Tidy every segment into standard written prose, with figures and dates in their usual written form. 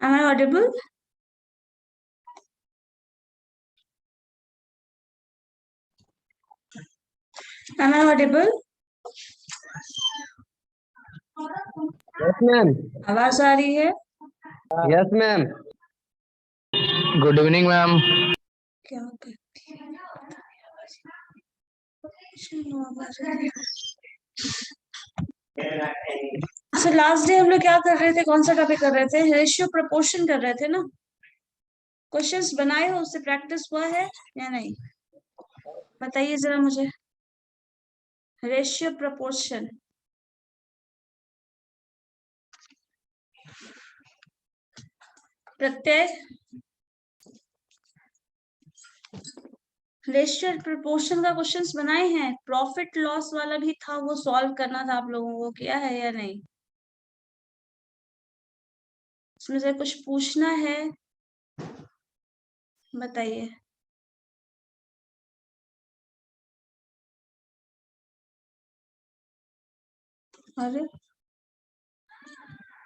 Am I audible? Am I audible? Yes ma'am. आवाज आ रही है? Yes ma'am. Good evening ma'am. क्या करती है? चलो, आवाज आ रही है। अच्छा, लास्ट डे हम लोग क्या कर रहे थे? कौन सा टॉपिक कर रहे थे? रेशियो प्रपोर्शन कर रहे थे ना? क्वेश्चंस बनाए हो, उससे प्रैक्टिस हुआ है या नहीं? बताइए जरा मुझे। रेशियो प्रपोर्शन प्रत्यय, रेशियो प्रपोर्शन का क्वेश्चंस बनाए हैं। प्रॉफिट लॉस वाला भी था, वो सॉल्व करना था आप लोगों को। किया है या नहीं? इसमें से कुछ पूछना है? बताइए। अरे,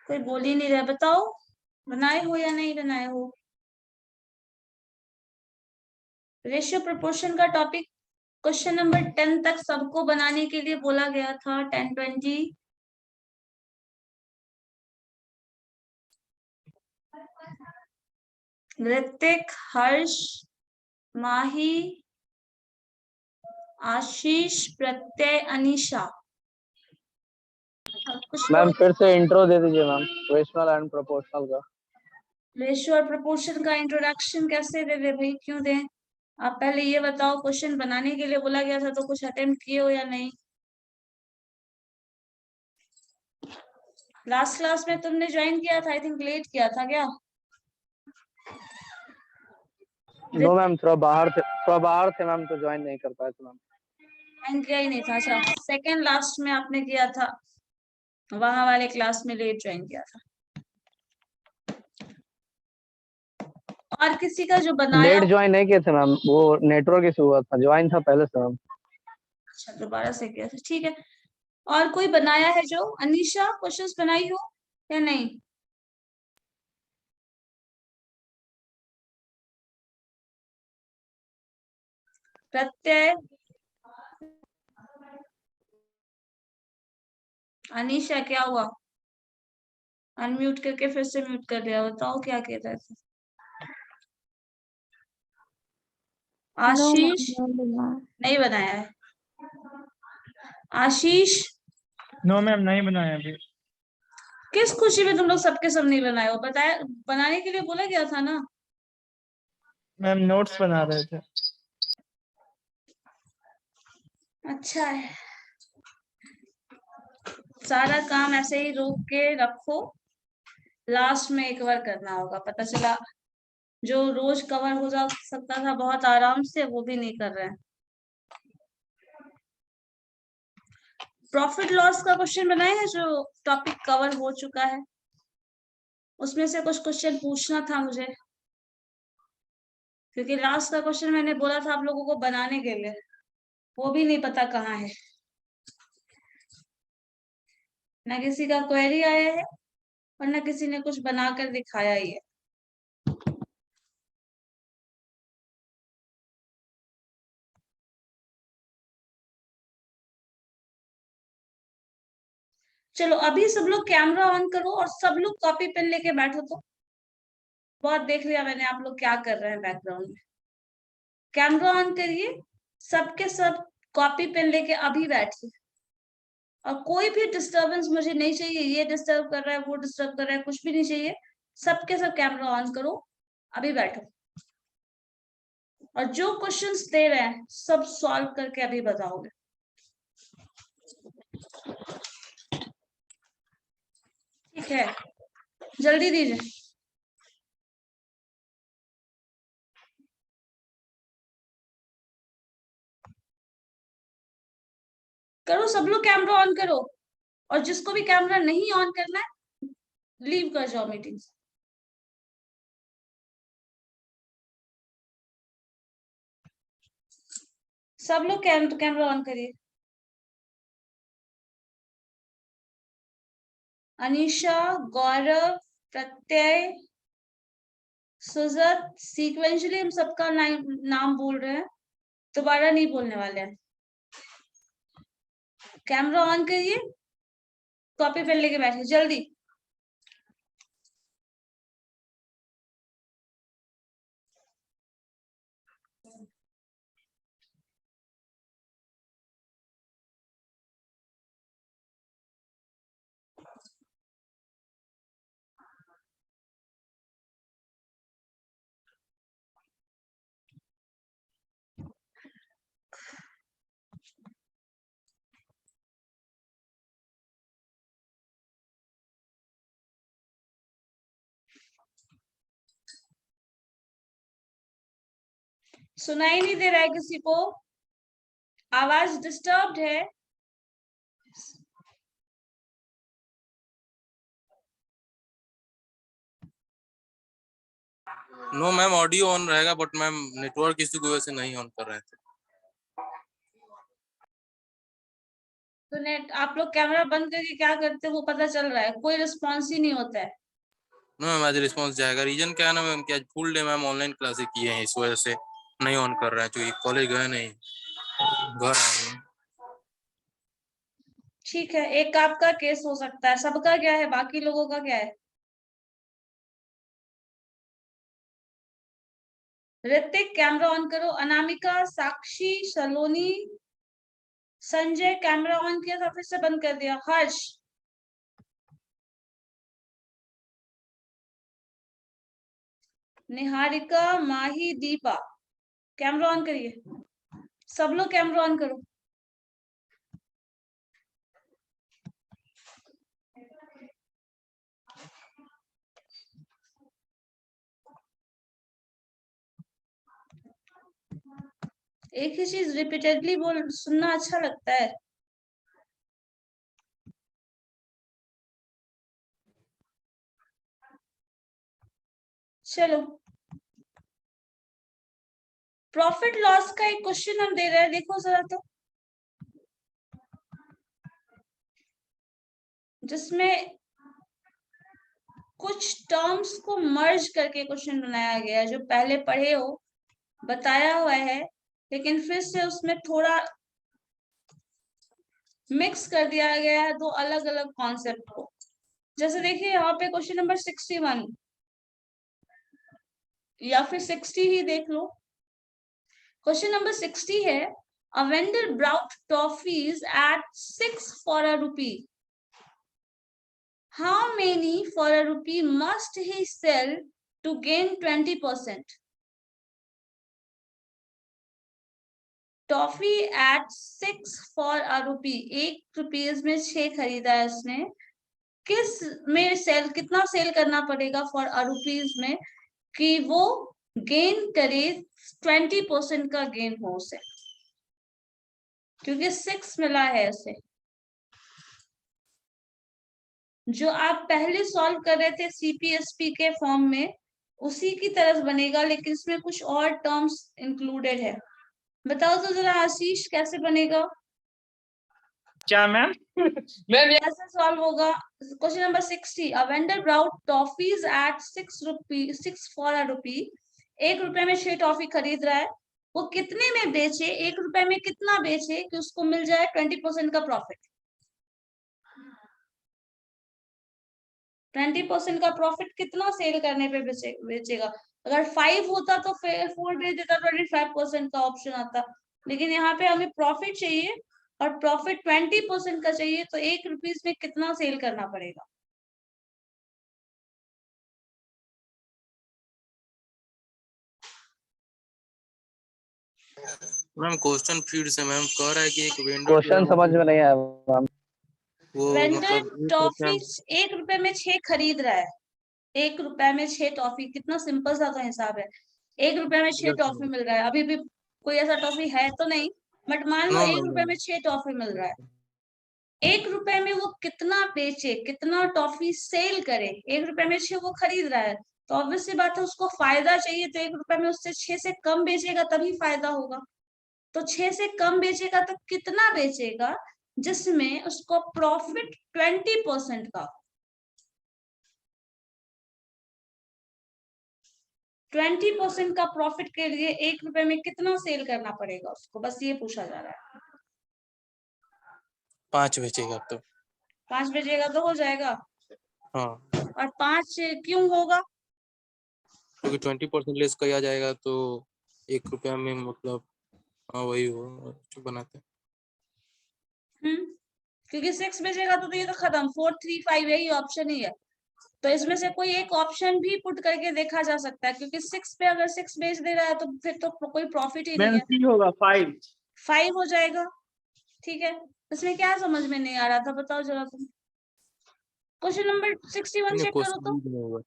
कोई बोल ही नहीं रहा। बताओ, बनाए हो या नहीं बनाए हो? रेशियो प्रोपोर्शन का टॉपिक क्वेश्चन नंबर 10 तक सबको बनाने के लिए बोला गया था। 10, 20। ऋतिक, हर्ष, माही, आशीष, प्रत्यय, अनीशा। अब कुछ मैम लोग फिर से इंट्रो दे दीजिए मैम, रेशनल एंड प्रोपोर्शनल का। रेशियो और प्रोपोर्शन का इंट्रोडक्शन कैसे दे दे भाई? क्यों दें? आप पहले ये बताओ, क्वेश्चन बनाने के लिए बोला गया था तो कुछ अटेम्प्ट किए हो या नहीं? लास्ट क्लास में तुमने ज्वाइन किया था, आई थिंक लेट किया था क्या? नो मैम, थोड़ा बाहर थे मैम, तो ज्वाइन नहीं कर पाए थे मैम। ज्वाइन किया ही नहीं था? अच्छा, सेकंड लास्ट में आपने किया था, वहां वाले क्लास में लेट ज्वाइन किया था। और किसी का जो बनाया लेट ज्वाइन नहीं किए थे मैम, वो नेटवर्क इशू हुआ था। ज्वाइन था पहले से मैम। अच्छा, दोबारा से किया था, ठीक है। और कोई बनाया है जो? अनीशा, क्वेश्चंस बनाई हो या नहीं? प्रत्यय, अनीशा क्या हुआ? अनम्यूट करके फिर से म्यूट कर दिया। बताओ क्या कह रहे थे? आशीष नहीं बनाया है। आशीष, नो मैम, नहीं बनाया अभी। किस खुशी में तुम लोग सबके सब नहीं बनाए हो? बताया, बनाने के लिए बोला गया था ना। मैम नोट्स बना रहे थे। अच्छा है, सारा काम ऐसे ही रोक के रखो, लास्ट में एक बार करना होगा। पता चला जो रोज कवर हो जा सकता था बहुत आराम से, वो भी नहीं कर रहे हैं। प्रॉफिट लॉस का क्वेश्चन बनाए हैं जो टॉपिक कवर हो चुका है? उसमें से कुछ क्वेश्चन पूछना था मुझे, क्योंकि लास्ट का क्वेश्चन मैंने बोला था आप लोगों को बनाने के लिए, वो भी नहीं पता कहाँ है। ना किसी का क्वेरी आया है और ना किसी ने कुछ बनाकर दिखाया ही है। चलो, अभी सब लोग कैमरा ऑन करो और सब लोग कॉपी पेन लेके बैठो। तो बहुत देख लिया मैंने आप लोग क्या कर रहे हैं बैकग्राउंड में। कैमरा ऑन करिए, सबके सब कॉपी पेन लेके अभी बैठिए। और कोई भी डिस्टरबेंस मुझे नहीं चाहिए। ये डिस्टर्ब कर रहा है, वो डिस्टर्ब कर रहा है, कुछ भी नहीं चाहिए। सबके सब कैमरा ऑन करो, अभी बैठो। और जो क्वेश्चंस दे रहे हैं सब सॉल्व करके अभी बताओगे। ठीक है, जल्दी दीजिए। करो, सब लोग कैमरा ऑन करो। और जिसको भी कैमरा नहीं ऑन करना है, लीव कर जाओ मीटिंग से। सब लोग कैमरा ऑन करिए। अनीशा, गौरव, प्रत्यय, सुजत, सीक्वेंशियली हम सबका नाम बोल रहे हैं, दोबारा नहीं बोलने वाले हैं। कैमरा ऑन करिए, कॉपी पेन लेके बैठिए जल्दी। सुनाई नहीं दे रहा है किसी को? आवाज डिस्टर्ब्ड है? नो मैम, ऑडियो ऑन रहेगा बट मैम नेटवर्क इश्यू की वजह से नहीं ऑन कर रहे थे। तो नेट आप लोग कैमरा बंद करके क्या करते हैं वो पता चल रहा है, कोई रिस्पॉन्स ही नहीं होता है। नो मैम, आज रिस्पॉन्स जाएगा। रीजन क्या है ना मैम, कि आज full day ma'am online classes किए हैं, इस वजह से नहीं ऑन कर रहे हैं, क्योंकि कॉलेज गए नहीं, घर आए हैं। ठीक है, एक आपका केस हो सकता है, सबका क्या है, बाकी लोगों का क्या है? ऋतिक कैमरा ऑन करो, अनामिका, साक्षी, सलोनी, संजय कैमरा ऑन किया था फिर से बंद कर दिया, हर्ष, निहारिका, माही, दीपा कैमरा ऑन करिए, सब लोग कैमरा ऑन करो। एक ही चीज रिपीटेडली बोल सुनना अच्छा लगता है। चलो, प्रॉफिट लॉस का एक क्वेश्चन हम दे रहे हैं, देखो जरा तो, जिसमें कुछ टर्म्स को मर्ज करके क्वेश्चन बनाया गया है, जो पहले पढ़े हो, बताया हुआ है, लेकिन फिर से उसमें थोड़ा मिक्स कर दिया गया है दो अलग अलग कॉन्सेप्ट को। जैसे देखिए यहाँ पे क्वेश्चन नंबर 61 या फिर 60 ही देख लो। क्वेश्चन नंबर 60 है, a vendor brought toffees at 6 for a rupee, how many for a rupee must he sell to gain 20%? Toffee at 6 for a rupee, 1 rupees में 6 खरीदा है उसने, किस में सेल, कितना सेल करना पड़ेगा फॉर अ रुपीज में कि वो गेन करे, 20% का गेन हो उसे, क्योंकि 6 मिला है उसे। जो आप पहले सॉल्व कर रहे थे सीपीएसपी के फॉर्म में, उसी की तरह बनेगा, लेकिन इसमें कुछ और टर्म्स इंक्लूडेड है। बताओ तो जरा आशीष, कैसे बनेगा? क्या मैम? कैसे सॉल्व होगा? Question number 60, a vendor brought toffees at 6 for a rupee, 1 रुपए में 6 टॉफी खरीद रहा है, वो कितने में बेचे, 1 रुपए में कितना बेचे कि उसको मिल जाए 20% का प्रॉफिट। 20% का प्रॉफिट कितना सेल करने पे बेचेगा? अगर 5 होता तो 4 बेच देता, 25% का ऑप्शन आता, लेकिन यहाँ पे हमें प्रॉफिट चाहिए और प्रॉफिट 20% का चाहिए, तो 1 रुपीज में कितना सेल करना पड़ेगा? मैम क्वेश्चन फीड से मैम कह रहा है कि एक वेंडर जो है क्वेश्चन समझ में नहीं आया मैम। वो वेंडर मतलब टॉफी 1 रुपए में 6 खरीद रहा है, 1 रुपए में 6 टॉफी, कितना सिंपल सा तो हिसाब है। 1 रुपए में 6 टॉफी मिल रहा है, अभी भी कोई ऐसा टॉफी है तो नहीं, बट मान लो नो 1 रुपए में 6 टॉफी मिल रहा है, 1 रुपए में वो कितना बेचे, कितना टॉफी सेल करे, 1 रुपए में 6 वो खरीद रहा है, तो ऑब्वियस सी बात है उसको फायदा चाहिए, तो 1 रुपए में उससे 6 से कम बेचेगा तभी फायदा होगा। तो 6 से कम बेचेगा तो कितना बेचेगा जिसमें उसको प्रॉफिट 20% का? 20% का प्रॉफिट के लिए 1 रुपए में कितना सेल करना पड़ेगा उसको, बस ये पूछा जा रहा है। 5 बेचेगा तो 5 बेचेगा तो हो जाएगा। हाँ, और 5 क्यों होगा? क्योंकि 20% लेस किया जाएगा तो 1 रुपया में मतलब हाँ वही हो जो बनाते हैं। क्योंकि 6 बेचेगा तो ये तो खत्म, 4 3 5 यही ऑप्शन ही है। तो इसमें से कोई एक ऑप्शन भी पुट करके देखा जा सकता है, क्योंकि 6 पे अगर 6 बेच दे रहा है तो फिर तो कोई प्रॉफिट ही नहीं मैम है। सी होगा 5। 5 हो जाएगा। ठीक है, इसमें क्या समझ में नहीं आ रहा था बताओ जरा तुम। क्वेश्चन नंबर 61 चेक करो तो। नहीं होगा।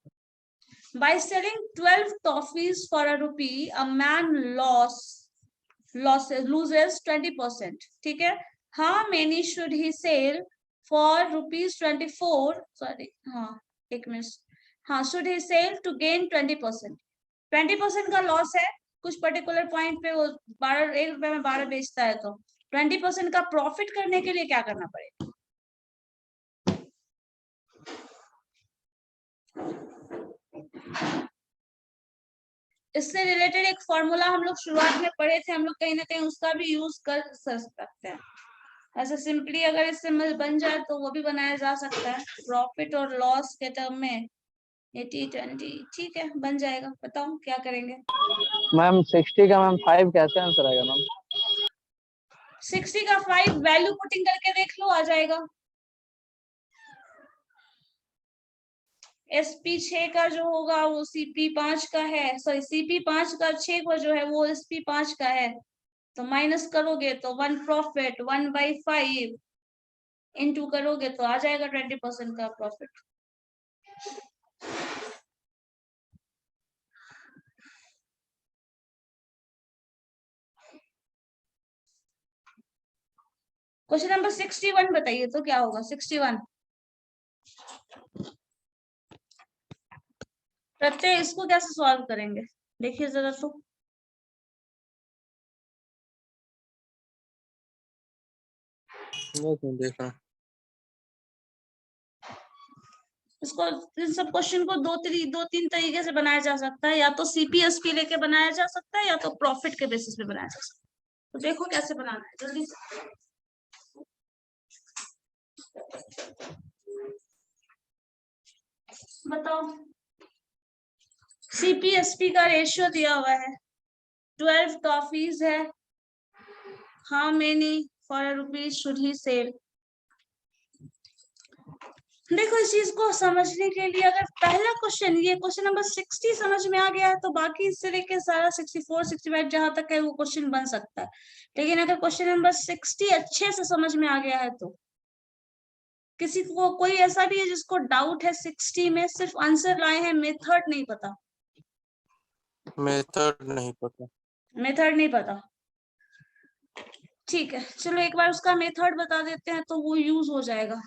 By selling 12 toffees for a rupee, a man loses 20%. ठीक है, how many should he sell for rupees 24? Sorry, हाँ एक मिनट, हाँ should he sell to gain 20%? 20% का लॉस है, कुछ पर्टिकुलर पॉइंट पे वो 1 रुपए में 12 बेचता है, तो 20% का प्रॉफिट करने के लिए क्या करना पड़ेगा? इससे रिलेटेड एक फॉर्मूला हम लोग शुरुआत में पढ़े थे, हम लोग कहीं ना कहीं उसका भी यूज कर सकते हैं। ऐसे सिंपली अगर इससे बन जाए तो वो भी बनाया जा सकता है, प्रॉफिट और लॉस के टर्म में 80-20। ठीक है, बन जाएगा। बताओ क्या करेंगे? मैम 60 का मैम 5 कैसे आंसर आएगा मैम? 60 का 5 वैल्यू पुटिंग करके देख लो, आ जाएगा। SP 6 का जो होगा वो CP 5 का है, सॉरी CP 5 का 6 का जो है वो SP 5 का है, तो माइनस करोगे तो 1 प्रॉफिट 1/5 इनटू करोगे तो आ जाएगा 20% का प्रॉफिट। क्वेश्चन नंबर 61 बताइए तो क्या होगा? 61 प्रत्यय, इसको कैसे सॉल्व करेंगे देखिए जरा तो। देखा इसको, इन सब क्वेश्चन को दो तीन तरीके से बनाया जा सकता है, या तो CPSP लेके बनाया जा सकता है या तो प्रॉफिट के बेसिस पे बनाया जा सकता है। तो देखो कैसे बनाना है जल्दी से। बताओ, CPSP का रेशियो दिया हुआ है, 12 टॉफीज है, how many for a rupees should he sell. देखो इस चीज को समझने के लिए अगर पहला क्वेश्चन, ये क्वेश्चन नंबर 60 समझ में आ गया है तो बाकी इससे लेके सारा 64 65 जहां तक है वो क्वेश्चन बन सकता है। लेकिन अगर क्वेश्चन नंबर 60 अच्छे से समझ में आ गया है तो किसी को, कोई ऐसा भी है जिसको डाउट है 60 में, सिर्फ आंसर लाए हैं, मेथड नहीं पता? मेथड नहीं पता। मेथड नहीं पता, ठीक है चलो एक बार उसका मेथड बता देते हैं तो वो यूज हो जाएगा।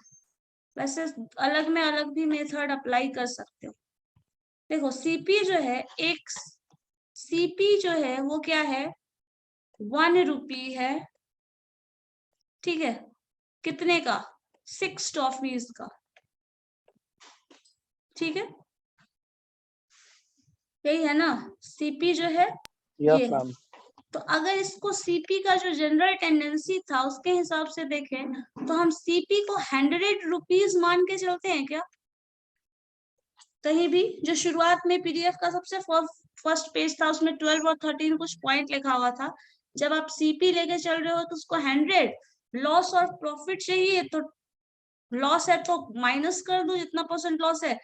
वैसे अलग में अलग भी मेथड अप्लाई कर सकते हो। देखो CP जो है, एक CP जो है वो क्या है, 1 रुपी है। ठीक है, कितने का? 6 टॉफीज का। ठीक है, यही है ना CP जो है ये यस है। मैम। तो अगर इसको CP का जो जनरल टेंडेंसी था उसके हिसाब से देखें तो हम CP को 100 रुपीज मान के चलते हैं क्या? कहीं भी जो शुरुआत में PDF का सबसे फर्स्ट पेज था उसमें 12 और 13 कुछ पॉइंट लिखा हुआ था, जब आप CP लेके चल रहे हो तो उसको 100, लॉस और प्रॉफिट चाहिए तो लॉस है तो माइनस कर दो जितना परसेंट लॉस है,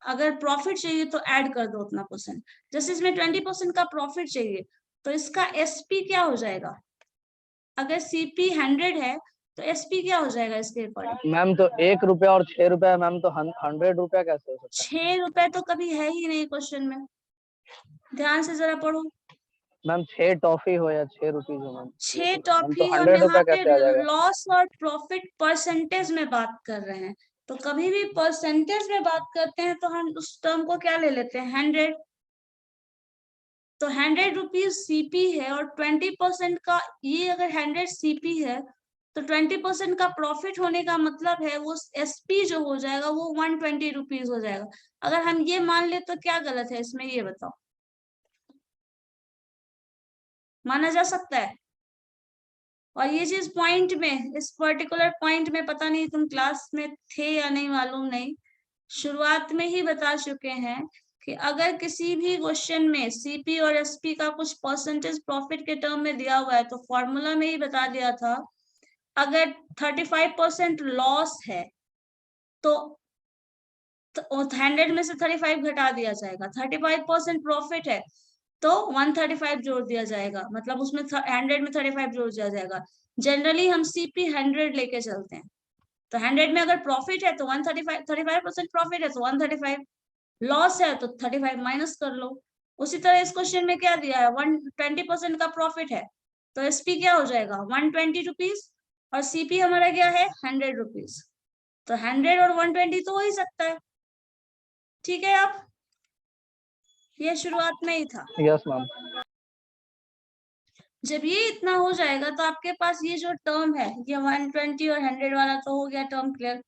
अगर प्रॉफिट चाहिए तो ऐड कर दो उतना परसेंट। जैसे इसमें 20% का प्रॉफिट चाहिए तो इसका SP क्या हो जाएगा? अगर CP 100 है तो SP क्या हो जाएगा इसके अकॉर्डिंग? मैम तो 1 रुपया और 6 रुपया मैम, तो 100 रुपया कैसे हो सकता है? 6 रुपए तो कभी है ही नहीं क्वेश्चन में, ध्यान से जरा पढ़ो। मैम 6 टॉफी हो या 6 रुपीज हो मैम, 6 मैम टॉफी, तो हम 100 यहाँ रुपया पे कैसे आ जाएगा? लॉस और प्रॉफिट परसेंटेज में बात कर रहे हैं, तो कभी भी परसेंटेज में बात करते हैं तो हम उस टर्म को क्या ले लेते हैं? 100। तो 100 रुपीज CP है और 20% का, ये अगर 100 CP है तो 20% का प्रॉफिट होने का मतलब है वो SP जो हो जाएगा वो 120 रुपीज हो जाएगा। अगर हम ये मान ले तो क्या गलत है इसमें, ये बताओ। माना जा सकता है। और ये चीज पॉइंट में, इस पर्टिकुलर पॉइंट में, पता नहीं तुम क्लास में थे या नहीं, मालूम नहीं, शुरुआत में ही बता चुके हैं कि अगर किसी भी क्वेश्चन में सीपी और एसपी का कुछ परसेंटेज प्रॉफिट के टर्म में दिया हुआ है तो फॉर्मूला में ही बता दिया था, अगर 35% लॉस है तो 100 में से 35 घटा दिया जाएगा। 35% प्रॉफिट है तो 135 जोड़ दिया जाएगा, मतलब उसमें 100 में 35 जोड़ दिया जाएगा। जनरली हम सीपी 100 लेके चलते हैं, तो 100 में अगर प्रॉफिट है तो 35% प्रॉफिट है तो 135, लॉस है तो 35 माइनस कर लो। उसी तरह इस क्वेश्चन में क्या दिया है, 120% का प्रॉफिट है तो एसपी क्या हो जाएगा 120 रुपीज, और सीपी हमारा क्या है 100 रुपीज, तो 100 और 120 तो हो ही सकता है। ठीक है, आप ये शुरुआत में ही था। Yes ma'am. जब ये इतना हो जाएगा तो आपके पास ये जो टर्म है, ये 120 और 100 वाला तो हो गया टर्म क्लियर।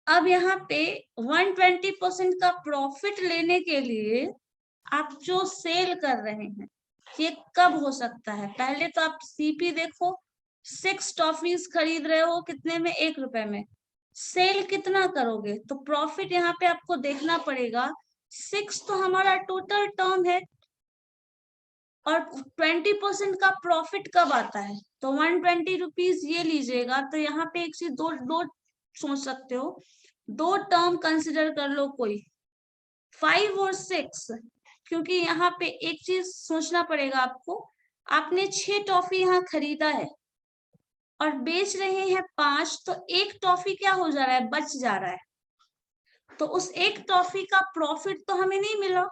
अब यहाँ पे 120% का प्रॉफिट लेने के लिए आप जो सेल कर रहे हैं ये कब हो सकता है, पहले तो आप सीपी देखो, 6 टॉफीज खरीद रहे हो कितने में, 1 रुपए में, सेल कितना करोगे, तो प्रॉफिट यहाँ पे आपको देखना पड़ेगा। 6 तो हमारा टोटल टर्म है और 20% का प्रॉफिट कब आता है, तो 120 रुपीज ये लीजिएगा। तो यहाँ पे एक चीज दो दो सोच सकते हो, दो टर्म कंसिडर कर लो कोई, 5 और 6, क्योंकि यहाँ पे एक चीज सोचना पड़ेगा आपको, आपने 6 टॉफी यहाँ खरीदा है और बेच रहे हैं 5, तो एक टॉफी क्या हो जा रहा है, बच जा रहा है, तो उस एक टॉफी का प्रॉफिट तो हमें नहीं मिला,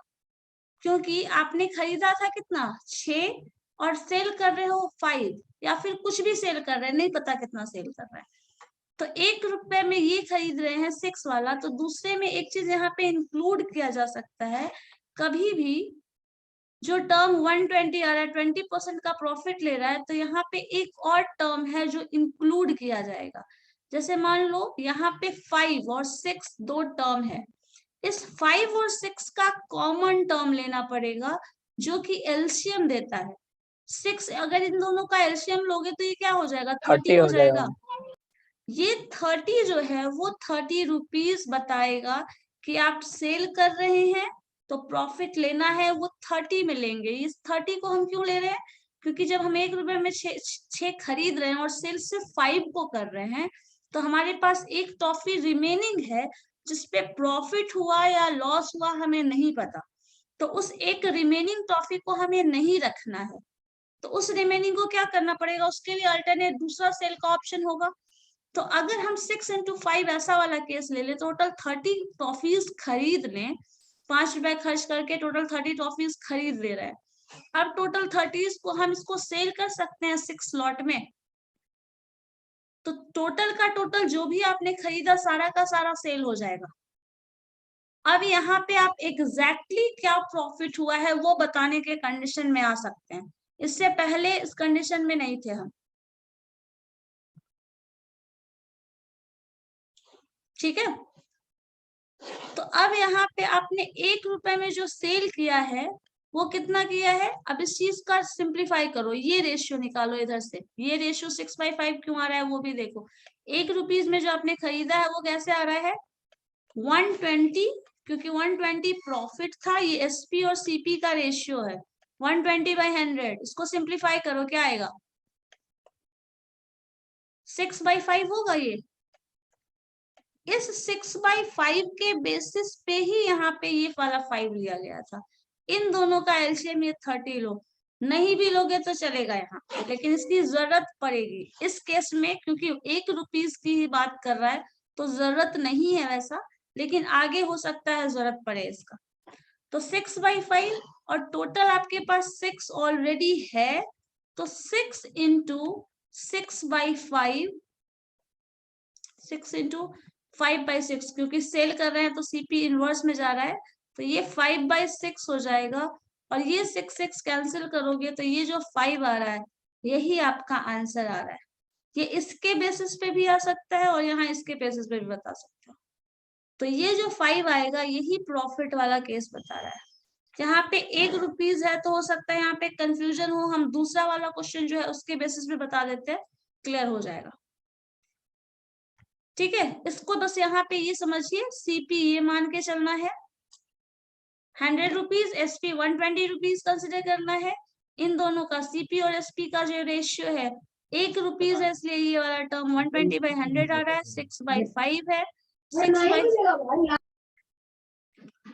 क्योंकि आपने खरीदा था कितना 6 और सेल कर रहे हो 5, या फिर कुछ भी सेल कर रहे हैं, नहीं पता कितना सेल कर रहे हैं, तो 1 रुपए में ये खरीद रहे हैं 6 वाला। तो दूसरे में एक चीज यहाँ पे इंक्लूड किया जा सकता है, कभी भी जो टर्म 120 आ रहा है 20% का प्रॉफिट ले रहा है, तो यहाँ पे एक और टर्म है जो इंक्लूड किया जाएगा। जैसे मान लो यहाँ पे 5 और 6 दो टर्म है, इस 5 और 6 का कॉमन टर्म लेना पड़ेगा जो कि एलसीएम देता है। 6 अगर इन दोनों का एलसीएम लोगे तो ये क्या हो जाएगा, 30 हो जाएगा। ये 30 जो है वो 30 रुपीज बताएगा कि आप सेल कर रहे हैं, तो प्रॉफिट लेना है वो 30 में लेंगे। इस 30 को हम क्यों ले रहे हैं, क्योंकि जब हम 1 रुपए में 6 खरीद रहे हैं और सेल सिर्फ 5 को कर रहे हैं, तो हमारे पास एक टॉफी रिमेनिंग है जिसपे प्रॉफिट हुआ या लॉस हुआ हमें नहीं पता, तो उस एक रिमेनिंग टॉफी को हमें नहीं रखना है। तो उस रिमेनिंग को क्या करना पड़ेगा, उसके लिए अल्टरनेट दूसरा सेल का ऑप्शन होगा। तो अगर हम 6 into 5 ऐसा वाला केस ले ले, टोटल 30 टॉफीज खरीद लें, 5 रुपए खर्च करके टोटल 30 टॉफीज खरीद ले रहे हैं, अब टोटल 30 को हम इसको सेल कर सकते हैं 6 स्लॉट में, तो टोटल का टोटल जो भी आपने खरीदा सारा का सारा सेल हो जाएगा। अब यहाँ पे आप एग्जैक्टली क्या प्रॉफिट हुआ है वो बताने के कंडीशन में आ सकते हैं, इससे पहले इस कंडीशन में नहीं थे हम। ठीक है, तो अब यहाँ पे आपने 1 रुपए में जो सेल किया है वो कितना किया है, अब इस चीज का सिंप्लीफाई करो, ये रेशियो निकालो इधर से, ये रेशियो 6/5 क्यों आ रहा है वो भी देखो। 1 रुपीज में जो आपने खरीदा है वो कैसे आ रहा है 120, क्योंकि 120 प्रॉफिट था, ये एसपी और सीपी का रेशियो है 120/100, इसको सिंप्लीफाई करो क्या आएगा 6/5 होगा। ये इस 6/5 के बेसिस पे ही यहाँ पे ये वाला 5 लिया गया था। इन दोनों का एलसीएम ये 30 लो, नहीं भी लोगे तो चलेगा यहाँ पे, लेकिन इसकी जरूरत पड़ेगी इस केस में, क्योंकि 1 रुपीज की ही बात कर रहा है तो जरूरत नहीं है वैसा, लेकिन आगे हो सकता है जरूरत पड़े इसका। तो 6/5 और टोटल आपके पास 6 ऑलरेडी है, तो 6 into 6/5, 6 into 5/6, क्योंकि सेल कर रहे हैं तो सीपी इनवर्स में जा रहा है, तो ये 5/6 हो जाएगा, और ये 6 कैंसिल करोगे तो ये जो 5 आ रहा है यही आपका आंसर आ रहा है। ये इसके बेसिस पे भी आ सकता है और यहाँ इसके बेसिस पे भी बता सकते हो। तो ये जो 5 आएगा यही प्रॉफिट वाला केस बता रहा है। यहाँ पे 1 रुपीज है तो हो सकता है यहाँ पे कंफ्यूजन हो, हम दूसरा वाला क्वेश्चन जो है उसके बेसिस पे बता देते हैं, क्लियर हो जाएगा। ठीक है, इसको बस यहाँ पे ये समझिए, सीपी ये मान के चलना है, 100 रुपीज, एसपी 120 रुपीज कंसिडर करना है। इन दोनों का सीपी और एसपी का जो रेशियो है 1 रुपीज है, इसलिए ये वाला टर्म 120/100 आ रहा है, 6/5 है,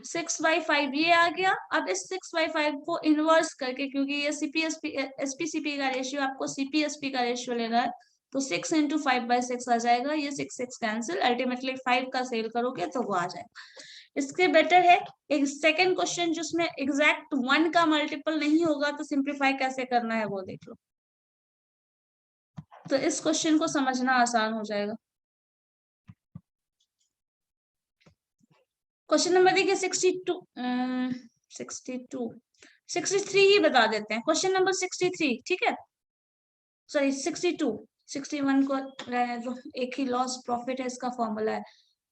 6/5 ये आ गया। अब इस 6/5 को इनवर्स करके, क्योंकि ये एसपी-सीपी का रेशियो, आपको सीपी-एसपी का रेशियो लेना है, तो 6 × 5/6 आ जाएगा, ये 6 कैंसिल, अल्टीमेटली 5 का सेल करोगे तो वो आ जाएगा। इसके बेटर है एक सेकंड क्वेश्चन जिसमें एग्जैक्ट 1 का मल्टीपल नहीं होगा, तो सिंप्लीफाई कैसे करना है वो देख लो, तो इस क्वेश्चन को समझना आसान हो जाएगा। क्वेश्चन नंबर देखिए 63 ही बता देते हैं। क्वेश्चन नंबर 63, ठीक है, सॉरी 62, 61 को रहने दो, एक ही लॉस प्रॉफिट है, इसका फॉर्मूला है।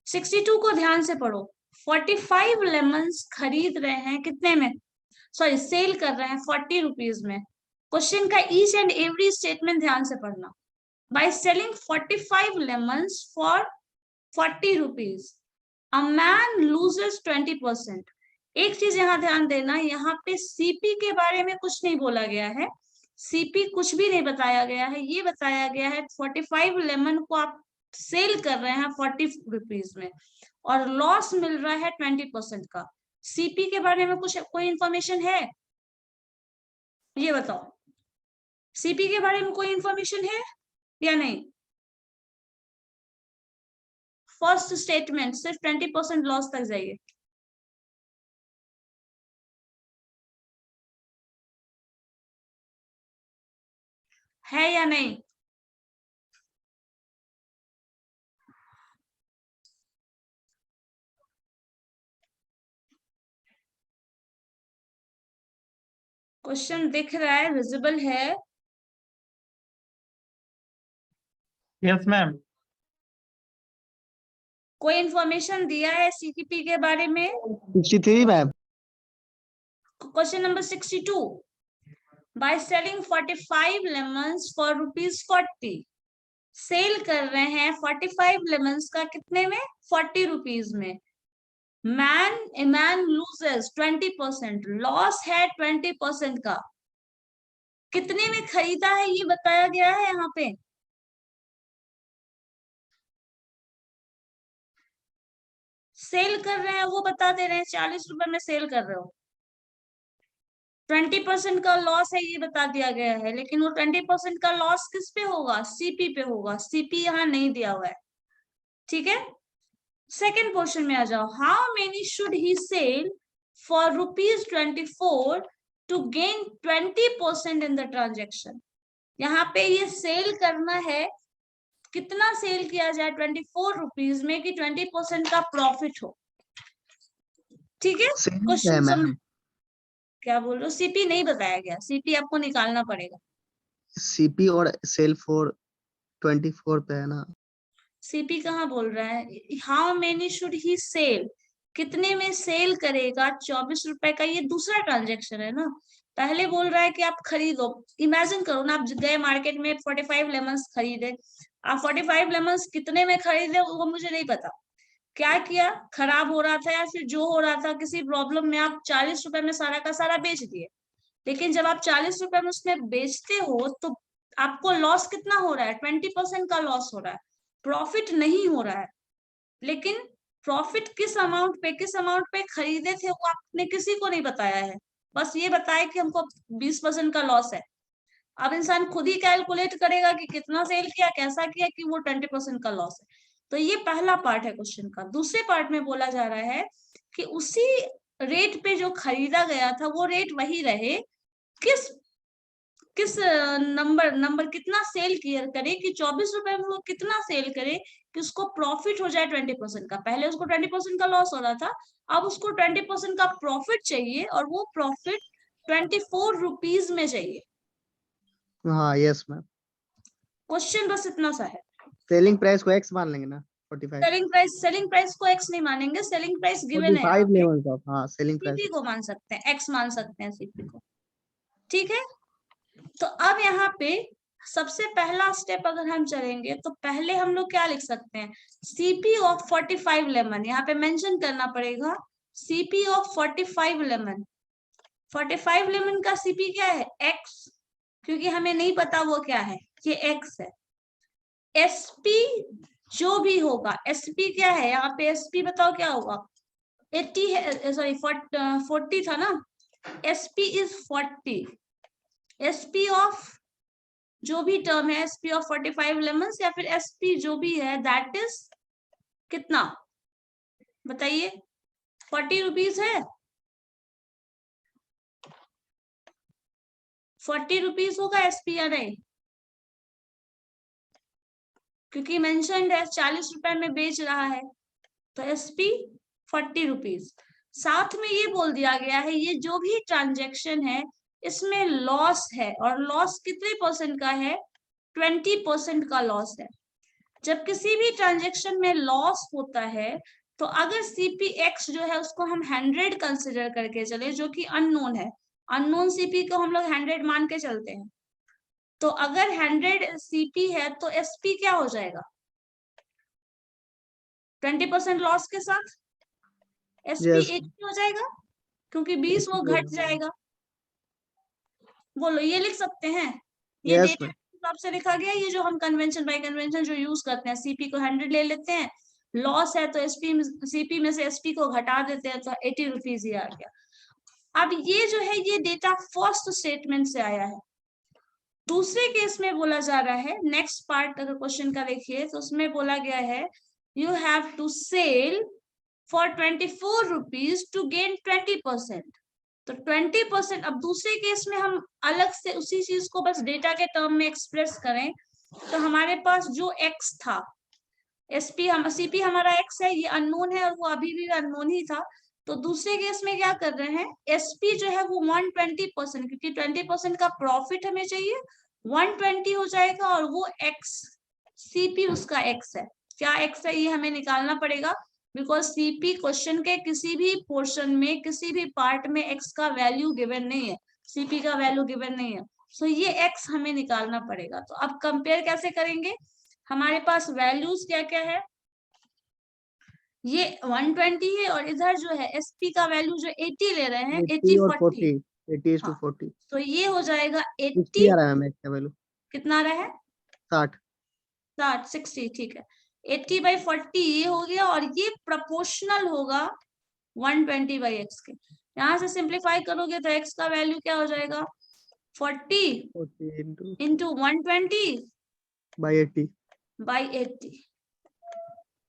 62 को ध्यान से पढ़ो, 45 लेमन्स खरीद रहे हैं कितने में, सॉरी सेल कर रहे हैं 40 रुपीज में। क्वेश्चन का ईच एंड एवरी स्टेटमेंट ध्यान से पढ़ना। Bye selling 45 lemons for 40 rupees A man loses 20%। एक चीज यहाँ ध्यान देना, यहाँ पे सीपी के बारे में कुछ नहीं बोला गया है, सीपी कुछ भी नहीं बताया गया है, ये बताया गया है 45 लेमन को आप सेल कर रहे हैं 40 रुपीज में और लॉस मिल रहा है 20% का। सीपी के बारे में कुछ कोई इंफॉर्मेशन है, ये बताओ, सीपी के बारे में कोई इंफॉर्मेशन है या नहीं? फर्स्ट स्टेटमेंट सिर्फ 20% लॉस तक जाइए। है या नहीं? क्वेश्चन दिख रहा है, विजिबल है? Yes ma'am. कोई इंफॉर्मेशन दिया है सीपी के बारे में? 63 ma'am. Question number 62, by selling 45 lemons for ₹40, sell कर रहे हैं 45 लेमन्स का कितने में, 40 रुपीज में। ए मैन लूजेस 20%, लॉस है 20% का। कितने में खरीदा है ये बताया गया है यहाँ पे, सेल कर रहे हैं वो बता दे रहे हैं, 40 रुपए में सेल कर रहे हो, 20% का लॉस है ये बता दिया गया है, लेकिन वो 20% का लॉस किस पे होगा, सीपी पे होगा, सीपी यहाँ नहीं दिया हुआ है। ठीक है, सेकेंड पोर्शन में आ जाओ। How many should he sell for ₹24 to gain 20% in the transaction. यहाँ पे ये सेल करना है, कितना सेल किया जाए 24 रुपीज में कि 20% का प्रॉफिट हो। ठीक है, क्वेश्चन समझ, क्या बोल रहे हो, सीपी नहीं बताया गया, सीपी आपको निकालना पड़ेगा। सीपी और सेल फॉर 24 पे है ना, सीपी कहाँ बोल रहा है, how many should he sell, कितने में सेल करेगा 24 रुपए का, ये दूसरा ट्रांजेक्शन है ना। पहले बोल रहा है कि आप खरीदो, इमेजिन करो ना, आप गए मार्केट में 45 लेमन्स खरीदे, आप 45 लेमन्स कितने में खरीदे वो मुझे नहीं पता, क्या किया, खराब हो रहा था या फिर जो हो रहा था किसी प्रॉब्लम में, आप 40 रुपए में सारा का सारा बेच दिए। लेकिन जब आप 40 रुपए में उसमें बेचते हो तो आपको लॉस कितना हो रहा है, 20% का लॉस हो रहा है, प्रॉफिट नहीं हो रहा है। लेकिन प्रॉफिट किस अमाउंट पे खरीदे थे वो आपने किसी को नहीं बताया है, बस ये बताया कि हमको 20% का लॉस है। अब इंसान खुद ही कैलकुलेट करेगा कि कितना सेल किया, कैसा किया कि वो 20% का लॉस है। तो ये पहला पार्ट है क्वेश्चन का। दूसरे पार्ट में बोला जा रहा है कि उसी रेट पे जो खरीदा गया था वो रेट वही रहे, किस नंबर कितना सेल करे कि 24 रुपए में वो कितना सेल करे कि उसको प्रॉफिट हो जाए 20% का। पहले उसको 20% का लॉस हो रहा था, अब उसको 20% का प्रॉफिट चाहिए और वो प्रॉफिट 24 रुपीज में चाहिए। हाँ यस मैम। क्वेश्चन बस इतना सा है। सेलिंग प्राइस को एक्स मान लेंगे ना, 45 सेलिंग प्राइस को एक्स नहीं मानेंगे, सेलिंग प्राइस गिवन है यहाँ 45 पे, लेवल्स ऑफ, हाँ सेलिंग सीपी प्राइस। को मान सकते हैं, एक्स मान सकते हैं सीपी को, ठीक है। तो अब यहाँ पे सबसे पहला स्टेप अगर हम चलेंगे तो पहले हम लोग क्या लिख सकते हैं, सीपी ऑफ 45 लेमन, यहाँ पे मेंशन करना पड़ेगा सीपी ऑफ 45 लेमन। 45 लेमन का सीपी क्या है, एक्स, क्योंकि हमें नहीं पता वो क्या है, ये एक्स है। एसपी जो भी होगा, एसपी क्या है यहाँ पे, एसपी बताओ क्या होगा, 80 है, सॉरी 40 था ना, एसपी इज 40, एसपी ऑफ जो भी टर्म है, एसपी ऑफ 45 लेमन्स या फिर एसपी जो भी है, दैट इज कितना बताइए, 40 रुपीज है, 40 रुपीज होगा एसपी या नहीं, क्योंकि मेंशन्ड है 40 रुपए में बेच रहा है, तो एसपी 40 रुपीज। साथ में ये बोल दिया गया है ये जो भी ट्रांजैक्शन है इसमें लॉस है, और लॉस कितने परसेंट का है, 20% का लॉस है। जब किसी भी ट्रांजैक्शन में लॉस होता है तो अगर सीपी एक्स जो है उसको हम 100 कंसिडर करके चले, जो कि अननोन है, अननोन सीपी को हम लोग 100 मान के चलते हैं, तो अगर 100 सीपी है तो एसपी क्या हो जाएगा, 20% लॉस के साथ एसपी Yes. 80 हो जाएगा, क्योंकि 20 वो घट जाएगा। बोलो ये लिख सकते हैं, ये Yes, डेटा ma'am. के हिसाब से लिखा गया, ये जो हम कन्वेंशन बाय कन्वेंशन जो यूज करते हैं, सीपी को 100 ले लेते हैं, लॉस है तो एसपी सीपी में से एसपी को घटा देते हैं, तो 80 रुपीज ही आ गया। अब ये जो है ये डेटा फर्स्ट स्टेटमेंट से आया है। दूसरे केस में बोला जा रहा है, नेक्स्ट पार्ट अगर क्वेश्चन का देखिए तो उसमें बोला गया है you have to sell for 24 rupees to gain 20%। तो 20%, अब दूसरे केस में हम अलग से उसी चीज को बस डेटा के टर्म में एक्सप्रेस करें तो हमारे पास जो एक्स था, एसपी हम सीपी हमारा एक्स है, ये अननोन है और वो अभी भी अननोन ही था, तो दूसरे केस में क्या कर रहे हैं, एसपी जो है वो 120%, क्योंकि 20% का प्रॉफिट हमें चाहिए, 120 हो जाएगा, और वो एक्स सीपी उसका एक्स है, क्या एक्स है ये हमें निकालना पड़ेगा, बिकॉज सीपी क्वेश्चन के किसी भी पोर्शन में किसी भी पार्ट में एक्स का वैल्यू गिवन नहीं है, सीपी का वैल्यू गिवन नहीं है, सो ये एक्स हमें निकालना पड़ेगा। तो अब कंपेयर कैसे करेंगे, हमारे पास वैल्यूज क्या क्या है, ये 120 है और इधर जो है एसपी का वैल्यू जो 80 ले रहे हैं, 80 और 40, 80 is to हाँ। 40, तो ये हो जाएगा 60 80, आ रहा है मैम का वैल्यू, कितना आ रहा है 60। 60, ठीक है, 80/40 ये हो गया, और ये प्रोपोर्शनल होगा 120/x के। यहाँ से सिंप्लीफाई करोगे तो x का वैल्यू क्या हो जाएगा, 40 40 इंटू 120 by 80। बाई 80,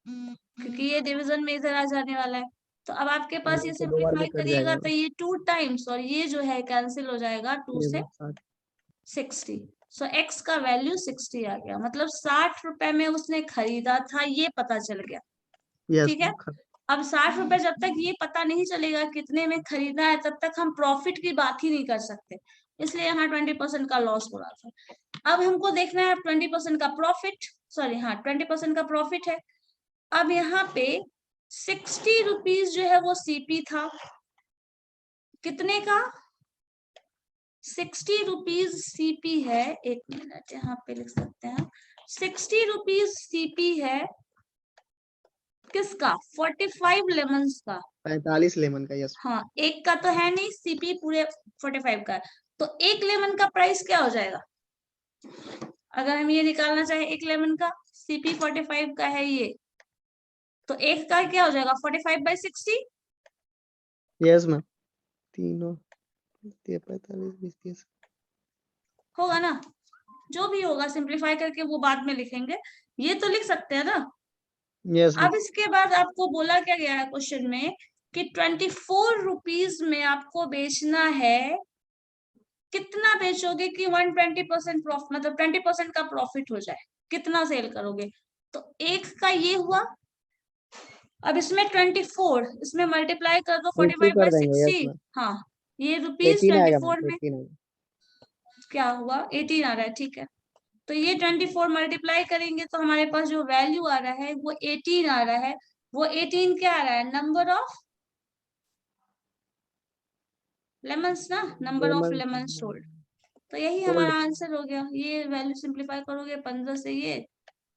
क्योंकि ये डिवीजन में इधर आ जाने वाला है। तो अब आपके पास ये तो 2 बार सिंप्लीफाई में कट करिएगा जाएगा तो ये 2 टाइम्स, और ये जो है कैंसिल हो जाएगा 2 से 60, सो x का वैल्यू 60 आ गया, मतलब 60 रुपए में उसने खरीदा था, ये पता चल गया, यस ठीक है। अब 60 रुपए जब तक ये पता नहीं चलेगा कितने में खरीदा है तब तक हम प्रॉफिट की बात ही नहीं कर सकते, इसलिए यहाँ 20% का लॉस हो रहा था। अब हमको देखना है 20% का प्रॉफिट, सॉरी हाँ 20% का प्रॉफिट है। अब यहाँ पे 60 रुपीज जो है वो सीपी था, कितने का, 60 रुपीज सीपी है, एक मिनट यहाँ पे लिख सकते हैं, 60 रुपीज सीपी है किसका, 45 लेमन्स का, 45 लेमन का, यस। हाँ एक का तो है नहीं, सीपी पूरे 45 का, तो एक लेमन का प्राइस क्या हो जाएगा, अगर हम ये निकालना चाहे एक लेमन का, सीपी 45 का है ये, तो एक का क्या हो जाएगा 45/60, यस मैम, तीनों 45 20 30 होगा ना, जो भी होगा सिंप्लीफाई करके वो बाद में लिखेंगे, ये तो लिख सकते हैं ना। यस अब इसके बाद आपको बोला क्या गया है क्वेश्चन में कि 24 रुपीज में आपको बेचना है, कितना बेचोगे कि 120% प्रॉफिट, मतलब 20% का प्रॉफिट हो जाए, कितना सेल करोगे, तो एक का ये हुआ, अब इसमें 24, इसमें मल्टीप्लाई कर दो 45/60, हाँ ये रुपीज 18 आएगा 24 में 18 क्या हुआ 18 आ रहा है, ठीक है, तो तो ये 24 मल्टीप्लाई करेंगे तो हमारे पास जो वैल्यू आ रहा है वो 18 आ रहा है। वो 18 क्या आ रहा है? नंबर ऑफ लेमन्स ना, नंबर ऑफ लेमन्स सोल्ड। तो यही हमारा आंसर हो गया। ये वैल्यू सिंप्लीफाई करोगे 15 से ये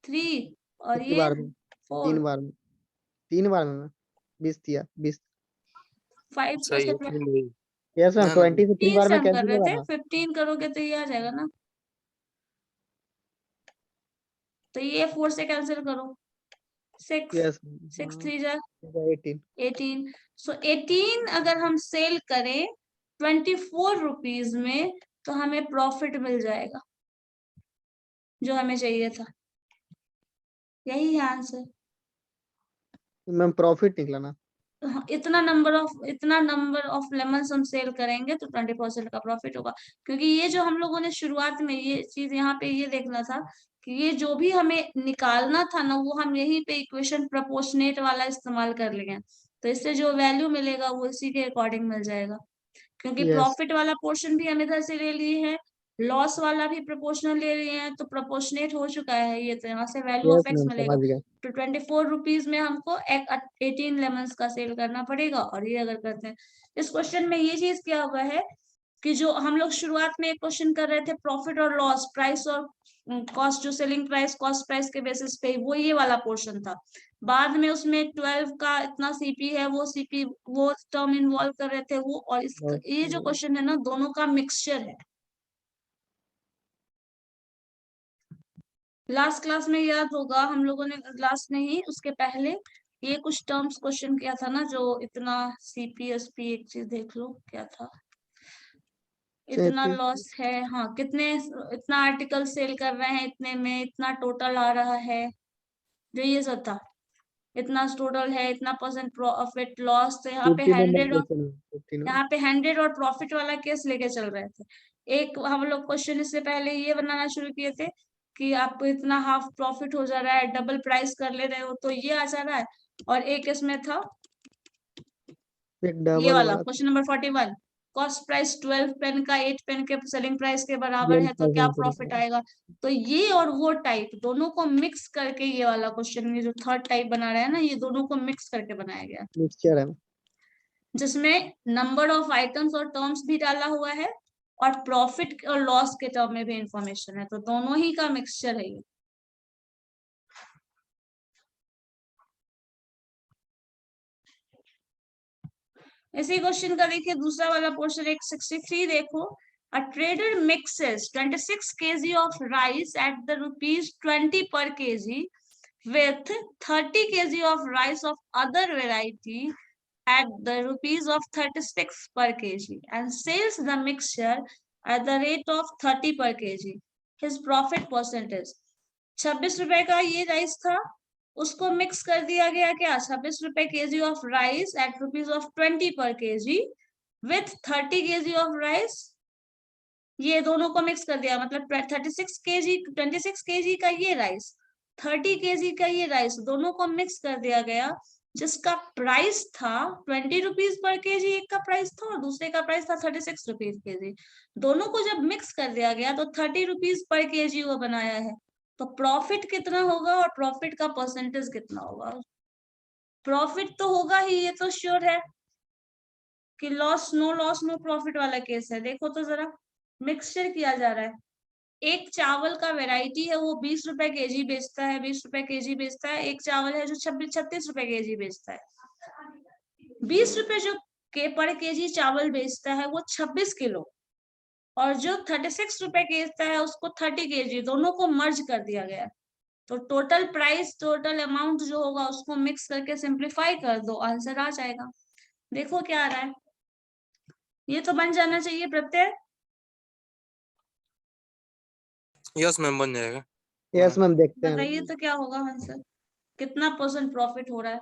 3 और कितनी ये बार में? 4 3 बार में, 3 बार में 20 दिया 20। 5 सही है, से यस मैम, ना ना 20 से 3 15 बार से में हम कर कैंसिल रहे होगा थे, ना? 15 करोगे तो ये आ जाएगा ना। तो ये 4 से कैंसिल करो, 6 यस 6 3 जा 18। 18। सो 18 अगर हम सेल करें 24 रुपीज में तो हमें प्रॉफिट मिल जाएगा जो हमें चाहिए था। यही है आंसर। मैम प्रॉफिट निकला ना? इतना नंबर ऑफ लेमन्स हम सेल करेंगे तो 20% का प्रॉफिट होगा। क्योंकि ये जो हम लोगों ने शुरुआत में ये चीज यहाँ पे ये देखना था कि ये जो भी हमें निकालना था ना वो हम यहीं पे इक्वेशन प्रोपोर्शनेट वाला इस्तेमाल कर लिए। तो इससे जो वैल्यू मिलेगा वो इसी के अकॉर्डिंग मिल जाएगा। क्योंकि यस प्रॉफिट वाला पोर्शन भी हम इधर से ले लिए हैं, लॉस वाला भी प्रोपोर्शनल ले लिए हैं, तो प्रोपोर्शनेट हो चुका है ये। तो यहाँ से value yes of x ma'am, मिलेगा। समझ गया। तो 24 रुपीज में हमको 18 लेमन्स का सेल करना पड़ेगा। और ये अगर करते हैं इस क्वेश्चन में ये चीज क्या हुआ है कि जो हम लोग शुरुआत में एक क्वेश्चन कर रहे थे प्रॉफिट और लॉस, प्राइस और कॉस्ट, जो सेलिंग प्राइस कॉस्ट प्राइस के बेसिस पे, वो ये वाला पोर्शन था। बाद में उसमें 12 का इतना सीपी है, वो सीपी वो टर्म इन्वॉल्व कर रहे थे वो, और ये जो क्वेश्चन है ना दोनों का मिक्सचर है। लास्ट क्लास में याद होगा हम लोगों ने, लास्ट नहीं उसके पहले ये कुछ टर्म्स क्वेश्चन किया था ना, जो इतना सीपीएसपी, एक चीज देख लो क्या था, इतना 37। लॉस है, हाँ कितने, इतना आर्टिकल सेल कर रहे हैं इतने में, इतना टोटल आ रहा है, जो ये सब था, इतना टोटल है, इतना परसेंट प्रॉफिट लॉस। तो यहाँ पे 50 नंबर 100 और क्वेश्चन है, 50 नंबर। यहाँ पे 100 और प्रॉफिट वाला केस लेके चल रहे थे। एक हम लोग क्वेश्चन इससे पहले ये बनाना शुरू किए थे कि आपको इतना हाफ प्रॉफिट हो जा रहा है, डबल प्राइस कर ले रहे हो, तो ये आ जा रहा है। और एक इसमें था एक ये डबल वाला वाला question number 41, cost price 12 pen का 8 पेन के सेलिंग प्राइस के बराबर है तो क्या 10% प्रॉफिट आएगा। तो ये और वो टाइप दोनों को मिक्स करके ये वाला क्वेश्चन, ये जो थर्ड टाइप बना रहा है ना, ये दोनों को मिक्स करके बनाया गया, मिक्सचर है। जिसमें नंबर ऑफ आइटम्स और टर्म्स भी डाला हुआ है और प्रॉफिट और लॉस के टर्म में भी इंफॉर्मेशन है। तो दोनों ही का मिक्सचर है ये। इसी क्वेश्चन का देखिए दूसरा वाला पोर्शन 163 देखो। A trader mixes 26 kg of rice at the ₹20 per kg with 30 kg of rice of other variety at the ₹36 per kg and sells the mixture at the rate of 30 per kg. His profit percentage 26 रुपए का ये rice था, उसको mix कर दिया गया क्या, 26 रुपए केजी ऑफ राइस एट ₹20 पर KG with 30 KG of rice, ये दोनों को मिक्स कर दिया। मतलब 36 केजी 26 केजी का ये राइस, 30 केजी का ये राइस, दोनों को मिक्स कर दिया गया, जिसका प्राइस था 20 रुपीज पर केजी, एक का प्राइस था और दूसरे का प्राइस था 36 रुपीज केजी। दोनों को जब मिक्स कर दिया गया तो 30 रुपीज पर केजी वो बनाया है। तो प्रॉफिट कितना होगा और प्रॉफिट का परसेंटेज कितना होगा? प्रॉफिट तो होगा ही, ये तो श्योर है कि लॉस नो प्रॉफिट वाला केस है। देखो तो जरा, मिक्सचर किया जा रहा है, एक चावल का वैरायटी है वो 20 रुपए केजी बेचता है, 20 रुपए केजी बेचता है। एक चावल है जो 36 रुपए केजी बेचता है। 20 रुपए जो के पर केजी चावल बेचता है वो 26 किलो, और जो 36 रुपए बेचता है उसको 30 केजी, दोनों को मर्ज कर दिया गया। तो टोटल प्राइस, टोटल अमाउंट जो होगा उसको मिक्स करके सिंप्लीफाई कर दो, आंसर आ जाएगा। देखो क्या आ रहा है, ये तो बन जाना चाहिए प्रत्यय। यस मैम, बन जाएगा। यस मैम, देखते हैं। बताइए तो क्या होगा आंसर, कितना परसेंट प्रॉफिट हो रहा है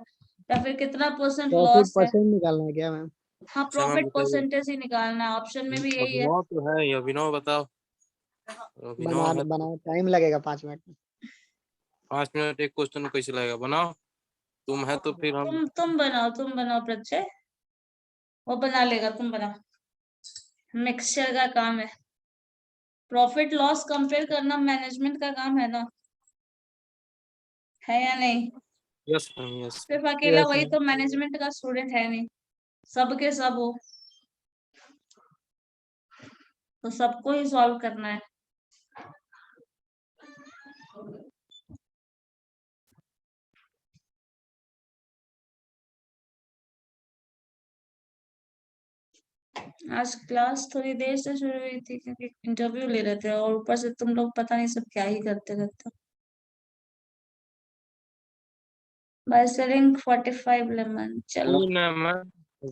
या फिर कितना परसेंट प्रॉफिट लॉस है। परसेंट निकालना है क्या मैम? हाँ, अच्छा मैम प्रॉफिट बताइए। परसेंटेज ही निकालना है, ऑप्शन में भी यही है। अभिनव तो है, ये अभिनव बताओ। अभिनव है तो बना टाइम लगेगा 5 मिनट। 5 मिनट एक क्वेश्चन कैसे लगेगा, बनाओ। तुम है तो फिर हम तुम बनाओ प्रत्यय, वो बना लेगा, तुम बनाओ, मिक्सचर का काम है। प्रॉफिट लॉस कंपेयर करना मैनेजमेंट का काम है ना, है या नहीं? Yes ma'am, yes. सिर्फ अकेला Yes, वही ma'am. तो मैनेजमेंट का स्टूडेंट है नहीं, सबके सब हो तो सबको ही सॉल्व करना है। आज क्लास थोड़ी देर से शुरू हुई थी क्योंकि इंटरव्यू ले रहे थे और ऊपर से तुम लोग पता नहीं सब क्या ही करते रहते हो। बाय सेलिंग 45 लेमन, चलो।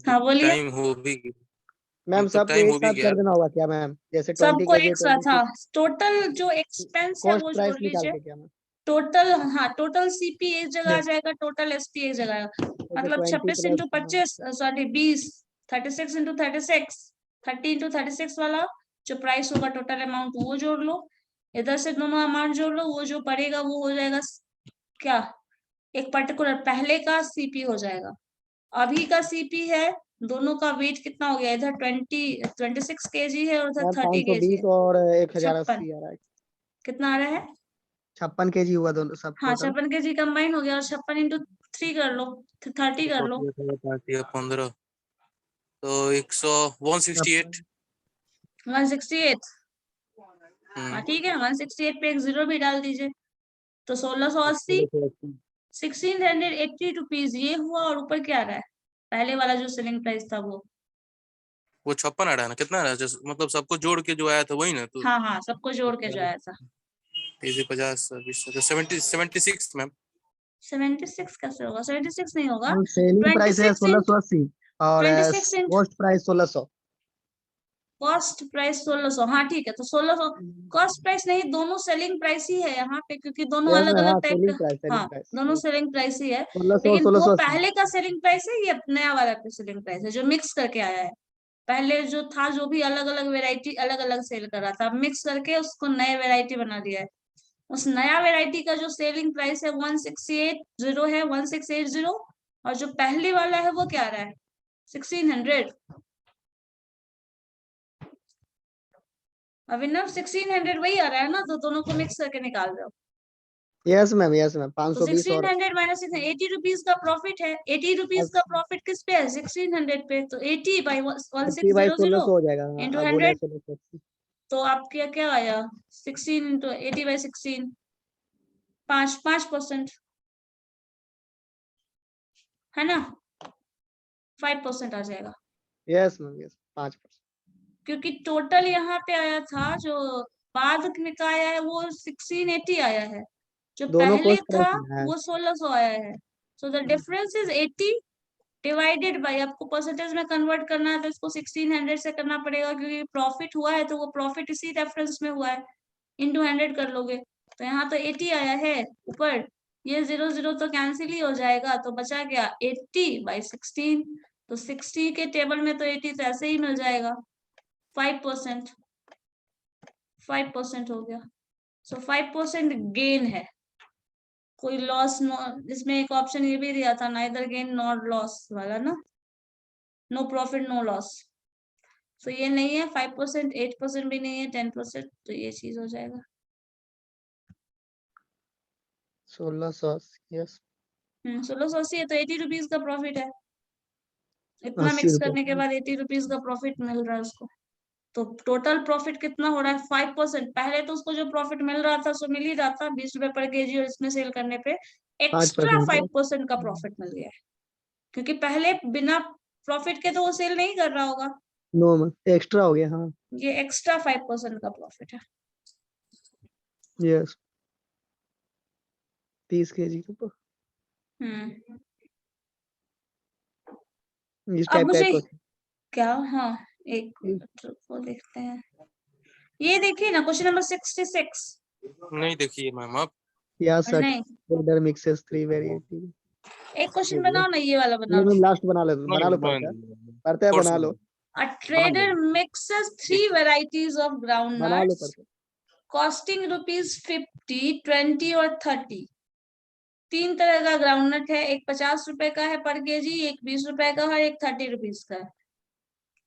हाँ बोलिए। टाइम हो भी गया, मैम मतलब सबको टाइम एक हो भी साथ गया। कर देना होगा क्या मैम? जैसे 20 सबको केजी एक साथ, 26 हाँ, टोटल जो एक्सपेंस है कॉस्ट वो प्राइस जोड़ निकाल लीजिए। के क्या मैम? टोटल, हाँ, टोटल सीपी एक जगह आ जाएगा, टोटल एसपी एक जगह आएगा। जैसे मतलब 20 26 plus into 25, sorry 20, 36 into 36, 30 into 36 वाला जो प्राइस होगा टोटल अमाउंट वो जोड़ लो, इधर से दोनों अमाउंट जोड़ लो, वो जो पड़ेगा वो हो जाएगा क्या, एक पर्टिकुलर पहले का सीपी हो जाएगा। अभी का सीपी है, दोनों का वेट कितना हो गया, इधर 26 केजी है और उधर मैम 30 केजी 520 है। और 56 1080 आ रहा है। कितना आ रहा है? 56 केजी हुआ दोनों सब हाँ, टोटल। 56 केजी कंबाइन हो गया और 56 इंटू 3 कर लो, 30 कर लो। 15 तो 168। 168, हाँ ठीक है, 168 पे एक जीरो भी डाल दीजिए तो 1680, 1680 रुपीज ये हुआ। और ऊपर क्या आ रहा है, पहले वाला जो सेलिंग प्राइस था वो, वो 56 आ रहा है ना, कितना आ रहा है मतलब सबको जोड़ के जो आया था वही ना, तो हाँ हाँ, सबको जोड़ के जो आया था। 50 20 76 मैम। 76 कैसे होगा? 76 नहीं होगा, मैम सेलिंग प्राइस है 26 1680 और 26 कॉस्ट प्राइस 1600। कॉस्ट प्राइस 1600, हाँ ठीक है, तो 1600 कॉस्ट प्राइस नहीं, दोनों सेलिंग प्राइस ही है यहाँ पे क्योंकि दोनों यस अलग मैम, हाँ अलग टाइप का। सेलिंग प्राइस हाँ, सेलिंग प्राइस दोनों सेलिंग प्राइस ही है, 1600 लेकिन वो 1680। पहले का सेलिंग प्राइस है, ये नया वाला सेलिंग प्राइस है जो मिक्स करके आया है। पहले जो था, जो भी अलग अलग वेराइटी अलग अलग सेल कर रहा था, अब मिक्स करके उसको नए वेराइटी बना दिया है। उस नया वेराइटी का जो सेलिंग प्राइस है 1680 है, 1680, और जो पहले वाला है वो क्या आ रहा है, 1600। अविनव 1600 वही आ रहा है ना, तो दोनों को मिक्स करके निकाल दो। यस मैम, यस मैम, तो 520 और 1600 माइनस 80 रुपीज का प्रॉफिट है, 80 रुपीज का प्रॉफिट किस पे है, 1600 पे, तो 80 बाई 80 बाई 1600 1600 हो जाएगा। हाँ, इंटू आप बोले 100, 1680। तो आपके क्या आया, 16 इंटू 80 बाई 16, 5% है ना, 5% आ जाएगा, यस मैम, यस 5%। क्योंकि टोटल यहाँ पे आया था जो बाद में का आया है वो 1680 आया है, जो दोनों पहले कॉस्ट प्राइस था है। वो 1600 आया है। So the difference is 80 divided by, आपको परसेंटेज में कन्वर्ट करना है तो इसको 1600 से करना पड़ेगा क्योंकि प्रॉफिट हुआ है तो वो प्रॉफिट इसी रेफरेंस में हुआ है, इंटू 100 कर लोगे तो यहाँ तो 80 आया है ऊपर, ये 0 तो कैंसिल ही हो जाएगा, तो बचा क्या 80 बाई 16, तो 60 के टेबल में तो 80 तो ऐसे ही मिल जाएगा, 5%, 5% हो गया। सो 5% गेन है, कोई लॉस नो, इसमें एक ऑप्शन ये भी दिया था नाइदर गेन नॉट लॉस वाला ना, नो प्रॉफिट नो लॉस, तो ये नहीं है 5%, 8% भी नहीं है, 10%, तो ये चीज हो जाएगा। 1680 यस 1680 है तो 80 रुपीज का प्रॉफिट है, इतना 80 मिक्स रुपये। करने के बाद 80 रुपीज का प्रॉफिट मिल रहा है उसको, तो टोटल प्रॉफिट कितना हो रहा है 5%। पहले तो उसको जो प्रॉफिट मिल रहा था सो मिल ही रहा था 20 रुपए पर केजी, और इसमें सेल करने पे एक्स्ट्रा 5% 5% का प्रॉफिट मिल गया है, क्योंकि पहले बिना प्रॉफिट के तो वो सेल नहीं कर रहा होगा, नो मैम, एक्स्ट्रा हो गया। हाँ ये एक्स्ट्रा 5% का प्रॉफिट है। यस 30 केजी के ऊपर हम्म, इस अब टाइप का मुझे एक क्वेश्चन। क्या, हाँ, एक मिनट वो देखते हैं, ये देखिए ना क्वेश्चन नंबर 66। नहीं देखिए मैम आप। या सर नहीं, ऑर्डर मिक्सेस 3 वेरिएटी। एक क्वेश्चन बनाओ ना, ये वाला बना चलो लो। मैम लास्ट बना लो, बना लो पढ़ते हैं, बना लो A trader mixes 3 varieties of बना लो groundnuts पढ़ते। costing ₹50, 20 और 30। 3 तरह का ग्राउंडनट है, एक 50 रुपए का है पर केजी, एक 20 रुपए का है, एक 30 रुपीज का है,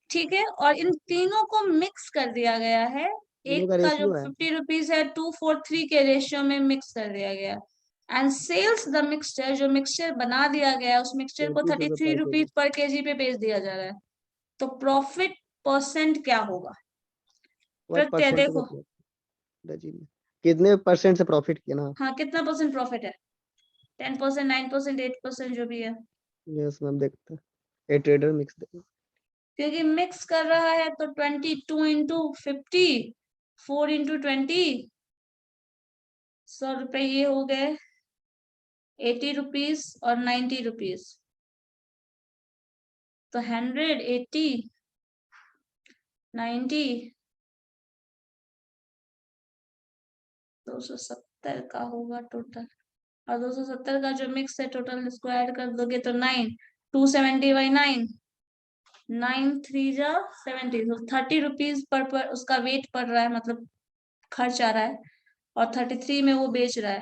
ठीक है, और इन तीनों को मिक्स कर दिया गया है एक का का जो रेशियो है 50 रुपीज है 243 के रेशियो में मिक्स कर दिया गया। एंड सेल्स द मिक्सचर, जो मिक्सचर बना दिया गया उस मिक्सचर को 33 रुपीज पर केजी पे बेच दिया जा रहा है। तो प्रॉफिट परसेंट क्या होगा? व्हाट प्रत्यय परसेंट देखो, कितने परसेंट से प्रॉफिट किया ना? हाँ कितना परसेंट प्रॉफिट है? 10%, 9%, 8% जो भी है, यस मैम, देखते हैं ए ट्रेडर मिक्स। क्योंकि मिक्स कर रहा है तो 22 इंटू 50, 4 इंटू 20, 100 रुपए ये हो गए 80 रुपीज और 90 रुपीज। तो 100, 80, 90, 270 का होगा टोटल। और 270 का जो मिक्स है टोटल, इसको ऐड कर दोगे तो 9, 270 बाई 9, 9 3 जा 70, तो 30 रुपीज पर उसका वेट पड़ रहा है, मतलब खर्च आ रहा है। और 33 में वो बेच रहा है,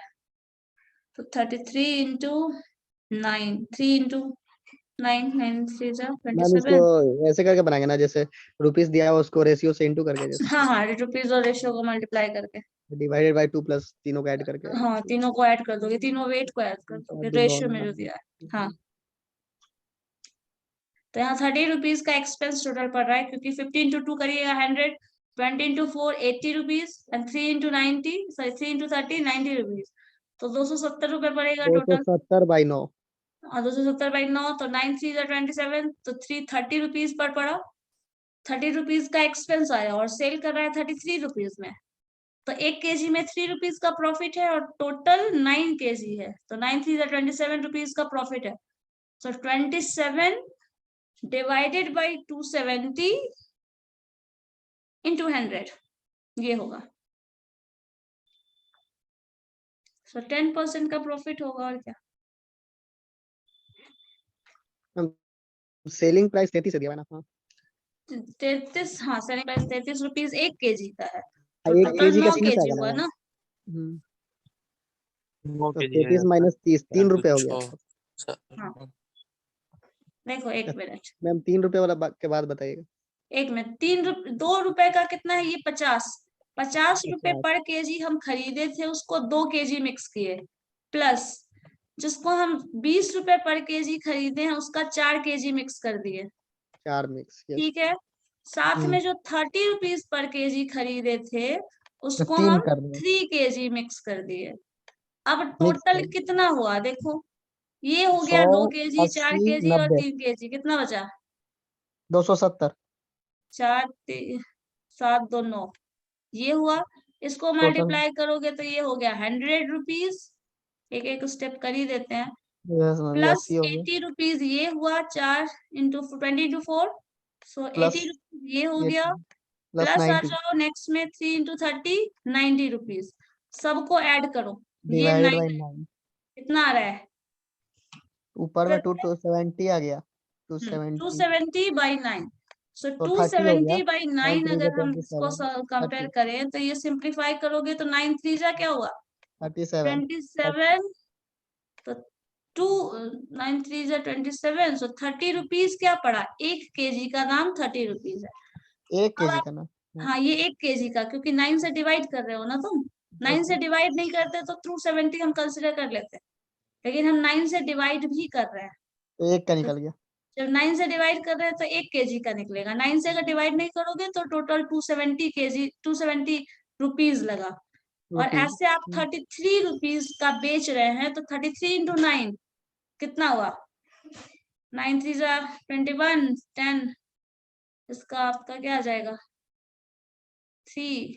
तो 33 इंटू 9, 3 इंटू 9, 9 3 जा मैम इसको 27। ऐसे करके बनाएंगे ना, जैसे रुपीस दिया है उसको रेशियो से इंटू करके, जैसे हाँ हाँ, रुपीज और रेशियो को मल्टीप्लाई करके, डिवाइडेड बाय 2 प्लस तीनों को ऐड करके। हाँ तीनों को ऐड कर दोगे, तीनों वेट को ऐड कर दोगे रेशियो में जो दिया है। हाँ, तो यहाँ 30 रुपीज का एक्सपेंस टोटल पड़ रहा है, क्योंकि 50 इंटू 2 करिएगा 100, 20 into 4 80 rupees, and 3 into 90, sorry 3 into 30 90 rupees. तो 270 रुपए पड़ेगा टोटल। 270 बाई 9। और 270 बाई 9, तो 9 3 जा 27, तो 330 रुपीज पर पड़ा। 30 रुपीज का एक्सपेंस आया और सेल कर रहा है 33 रुपीज में। तो 1 केजी में 3 रुपीज का प्रॉफिट है और टोटल 9 केजी है, तो 9 3 जा 27 रुपीज का प्रॉफिट है। तो 27 डिवाइडेड बाई 270 इंटू 100 ये होगा। सो 10% का प्रॉफिट होगा, और क्या। सेलिंग प्राइस 33 दिया हुआ है ना? हाँ, 33, हाँ सेलिंग प्राइस 33 रुपीज 1 केजी का है, तो 1 टोटल केजी का 9 30 केजी आएगा ना हुआ मैम? ना। वो तो के लिए 33 माइनस 30 3 तो रुपए हो गया। हाँ। देखो एक मिनट, मैम 3 रुपए वाला के बाद बताइएगा। एक मिनट, 2 रुपए का कितना है ये? 50 रुपए पर केजी हम खरीदे थे, उसको 2 केजी मिक्स किए, प्लस जिसको हम 20 रुपए पर केजी खरीदे हैं उसका 4 केजी मिक्स कर दिए, 4 मिक्स, यस। ठीक है। साथ में जो 30 रुपीज पर केजी खरीदे थे तो उसको 3 हम कर रहे 3 केजी मिक्स कर दिए। अब मिक्स टोटल कर कितना हुआ देखो, ये हो 100 गया 2 केजी, 4 80 केजी और 90 3 केजी, कितना बचा? 270 4 7 2 9, ये हुआ। इसको टोटल। मल्टीप्लाई करोगे तो ये हो गया 100 रुपीज, एक एक स्टेप कर ही देते हैं, यस मैम, ये प्लस 80 हो गया, 80 रुपीज ये हुआ, 4 इंटू 20 इंटू 4, सो 80 प्लस रुपीज ये हो 80 गया। प्लस प्लस आ 90 जाओ नेक्स्ट में 3 इंटू 30 90 रुपीज, सबको ऐड करो। ये डिवाइडेड 9 बाय 9। कितना आ रहा है? ऊपर में 270 आ गया, 270 270 बाई 9, सो तो 30 हो गया। 270 बाई 9 9 अगर हम 3 इसको 27 कंपेयर 30 करें तो ये सिंप्लीफाई करोगे तो 9 3 जा क्या हुआ? 37 27, तो 2 9 3 जा 27, सो 30 रुपीज क्या पड़ा? 1 केजी का दाम 30 रुपीज है। 1 अब केजी आप, का ना? हाँ ये 1 केजी का, क्योंकि 9 से डिवाइड कर रहे हो ना तुम, 9 से डिवाइड नहीं करते तो 270 हम कंसिडर कर लेते हैं, लेकिन हम 9 से डिवाइड भी कर रहे हैं। तो 1 का तो निकल गया। जब 9 से डिवाइड कर रहे हैं तो 1 केजी का निकलेगा, 9 से अगर डिवाइड नहीं करोगे तो टोटल 270 केजी, 270 रुपीज लगा। और रुपीज ऐसे आप 33 रुपीज का बेच रहे हैं, तो 33 इंटू 9 कितना हुआ? 9 3 जा 21, 10, इसका आपका क्या आ जाएगा? 3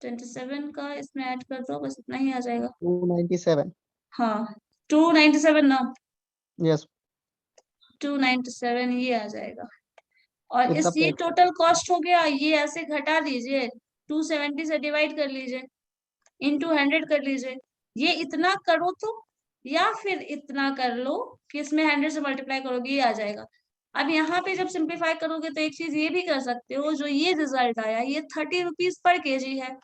27 का इसमें ऐड कर दो, बस इतना ही आ जाएगा। 297। हाँ 297 ना, यस। 297 ये आ जाएगा। और इतना ये टोटल कॉस्ट हो गया, ये ऐसे घटा दीजिए, 270 से डिवाइड कर लीजिए, इंटू 100 कर लीजिए, ये इतना करो तो, या फिर इतना कर लो कि इसमें 100 से मल्टीप्लाई करोगे ये आ जाएगा। अब यहाँ पे जब सिंप्लीफाई करोगे तो एक चीज ये भी कर सकते हो, जो ये रिजल्ट आया ये 30 रुपीज पर केजी है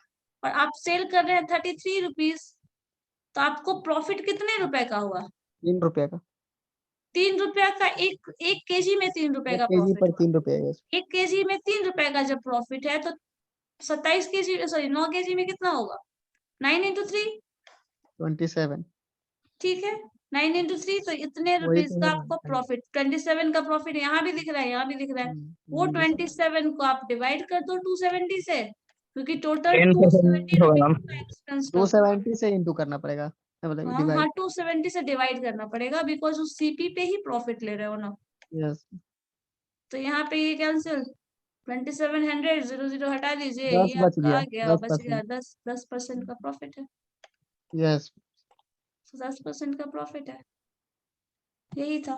और आप सेल कर रहे हैं 33 रुपीज, तो आपको प्रॉफिट कितने रुपए का हुआ? 3 रुपए का। 3 रुपया का, एक केजी में 3 रुपए 1 का केजी प्रॉफिट पर हुआ। 3 रुपए। यस। 1 केजी में 3 रुपए का जब प्रॉफिट है तो 27 kg सॉरी 9 kg में कितना होगा? 9 into 3, 27। ठीक है 9 into 3, तो इतने वही रुपीज तो का है आपको ना। प्रॉफिट, 27 का प्रॉफिट यहाँ भी दिख रहा है, यहाँ भी दिख रहा है। वो 27 को आप डिवाइड कर दो 270 से, क्योंकि टोटल 270 10% होगा रुपीज मैम। का एक्सपेंस था। 270 से इंटू करना पड़ेगा, मतलब हाँ डिवाइड। 270 से डिवाइड करना पड़ेगा, बिकॉज उस सीपी पे ही प्रॉफिट ले रहे हो ना। यस, तो यहाँ पे ये कैंसिल, 2700 0 हटा दीजिए, 10 ये बच आपका गया, आ गया, बच गया 10%। 10% का प्रॉफिट है। यस। 10% का प्रॉफिट है, यही था।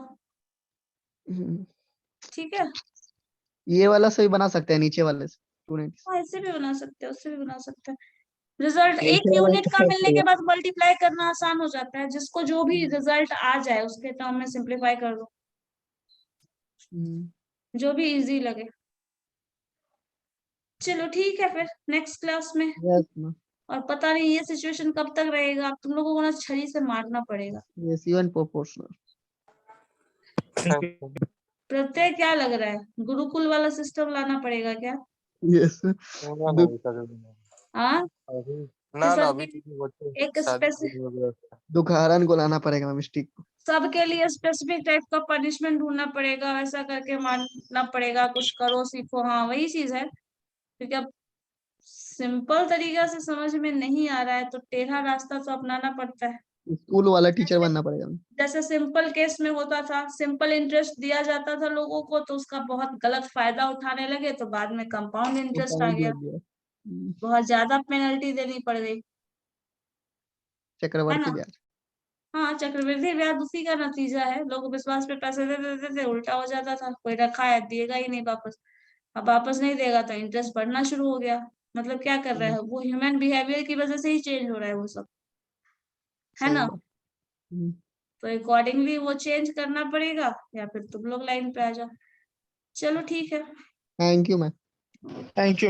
ठीक है, ये वाला से भी बना सकते हैं, नीचे वाले से 290। हाँ ऐसे भी बना सकते हैं, उससे भी बना सकते हैं। रिजल्ट एक नीचे वाला यूनिट का एक्सरसाइज मिलने के बाद मल्टीप्लाई करना आसान हो जाता है, जिसको जो भी रिजल्ट आ जाए उसके टर्म में सिंप्लीफाई कर दो, जो भी इजी लगे। चलो ठीक है फिर नेक्स्ट क्लास में। Yes ma'am. और पता नहीं ये सिचुएशन कब तक रहेगा, अब तुम लोगों को ना छड़ी से मारना पड़ेगा। Yes, even proportional. प्रत्यय क्या लग रहा है, गुरुकुल वाला सिस्टम लाना पड़ेगा क्या? यस। ना ना ऐसा कुछ नहीं। हाँ अभी ना सब अभी क्योंकि बच्चे एक शादी स्पेसिफिक, शुरू हो गया। दुखारन को लाना पड़ेगा मैम, स्टिक को। सबके लिए स्पेसिफिक टाइप का पनिशमेंट ढूंढना पड़ेगा, वैसा करके मारना पड़ेगा, कुछ करो सीखो, हाँ वही चीज है। क्योंकि अब सिंपल तरीका से समझ में नहीं आ रहा है तो टेढ़ा रास्ता तो अपनाना पड़ता है। स्कूल वाला टीचर बनना पड़ेगा मैम। जैसे सिंपल केस में होता था, सिंपल इंटरेस्ट दिया जाता था लोगों को, तो उसका बहुत गलत फायदा उठाने लगे, तो बाद में कंपाउंड इंटरेस्ट आ कंपाउंड गया, लग गया। बहुत ज्यादा पेनल्टी देनी पड़ गई, है चक्रवर्ती ना। ब्याज। हाँ चक्रवृद्धि ब्याज उसी का नतीजा है, लोग विश्वास पे पैसे दे देते थे, उल्टा हो जाता था, कोई रखा है दिएगा ही नहीं वापस। अब वापस नहीं देगा तो इंटरेस्ट बढ़ना शुरू हो गया। मतलब क्या कर रहा है वो, ह्यूमन बिहेवियर की वजह से ही चेंज हो रहा है वो सब, है सही ना। बात। तो अकॉर्डिंगली वो चेंज करना पड़ेगा, या फिर तुम लोग लाइन पे आ जाओ। चलो ठीक है। Thank you ma'am. Thank you.